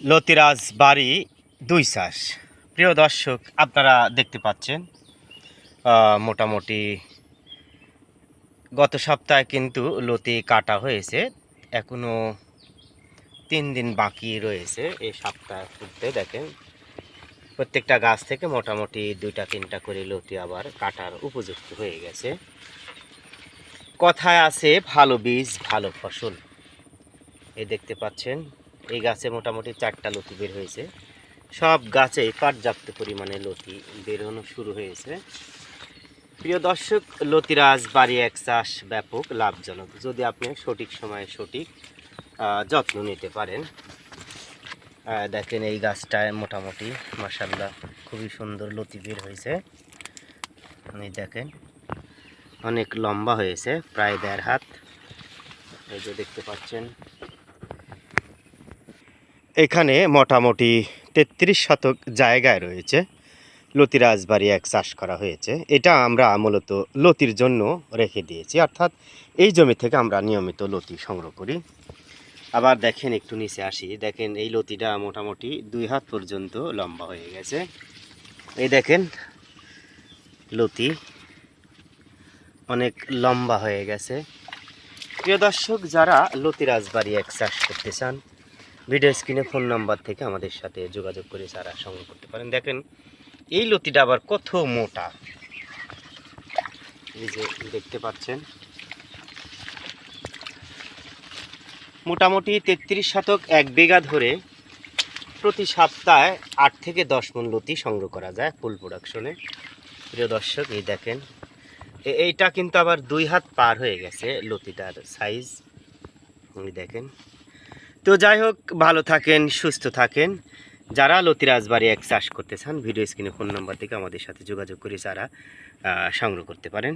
লতিরাজ বাড়ি ২ চাষ। প্রিয় দর্শক, আপনারা দেখতে পাচ্ছেন মোটামুটি গত সপ্তাহে কিন্তু লতি কাটা হয়েছে। এখনও ৩ দিন বাকি রয়েছে এই সপ্তাহ করতে। দেখেন প্রত্যেকটা গাছ থেকে মোটামুটি ২টা-৩টা করে লতি আবার কাটার উপযুক্ত হয়ে গেছে। কথায় আছে ভালো বীজ ভালো ফসল। এই দেখতে পাচ্ছেন এই গাছে মোটামুটি 4টা লতি বের হয়েছে। সব গাছেই পর্যাপ্ত পরিমাণে লতি বেরোনো শুরু হয়েছে। প্রিয় দর্শক, লতিরাজ বাড়ি এক চাষ ব্যাপক লাভজনক যদি আপনি সঠিক সময়ে সঠিক যত্ন নিতে পারেন। দেখেন এই গাছটায় মোটামুটি মাশাআল্লাহ খুবই সুন্দর লতি বের হয়েছে। এই দেখেন অনেক লম্বা হয়েছে, প্রায় ১.৫ হাত। এই যে দেখতে পাচ্ছেন এখানে মোটামুটি ৩৩ শতক জায়গায় রয়েছে লতিরাজ বাড়ি এক চাষ করা হয়েছে। এটা আমরা মূলত লতির জন্য রেখে দিয়েছি, অর্থাৎ এই জমি থেকে আমরা নিয়মিত লতি সংগ্রহ করি। আবার দেখেন একটু নিচে আসি, দেখেন এই লতিটা মোটামুটি ২ হাত পর্যন্ত লম্বা হয়ে গেছে। এই দেখেন লতি অনেক লম্বা হয়ে গেছে। প্রিয় দর্শক, যারা লতিরাজ বাড়ি এক চাষ করতে চান ভিডিও স্ক্রিনে ফোন নাম্বার থেকে আমাদের সাথে যোগাযোগ করে চারা সংগ্রহ করতে পারেন। দেখেন এই লতিটা আবার কত মোটা, এই যে দেখতে পাচ্ছেন মোটামুটি ৩৩ শতক ১ বিঘা ধরে প্রতি সপ্তাহে ৮ থেকে ১০ মণ লতি সংগ্রহ করা যায় ফুল প্রোডাকশনে। প্রিয় দর্শক, এই দেখেন এইটা কিন্তু আবার ২ হাত পার হয়ে গেছে লতিটার সাইজ, দেখেন। তো যাই হোক, ভালো থাকেন, সুস্থ থাকেন। যারা লতিরাজ বাড়ি এক চাষ করতে চান ভিডিও স্ক্রিনে ফোন নাম্বার থেকে আমাদের সাথে যোগাযোগ করে চারা সংগ্রহ করতে পারেন।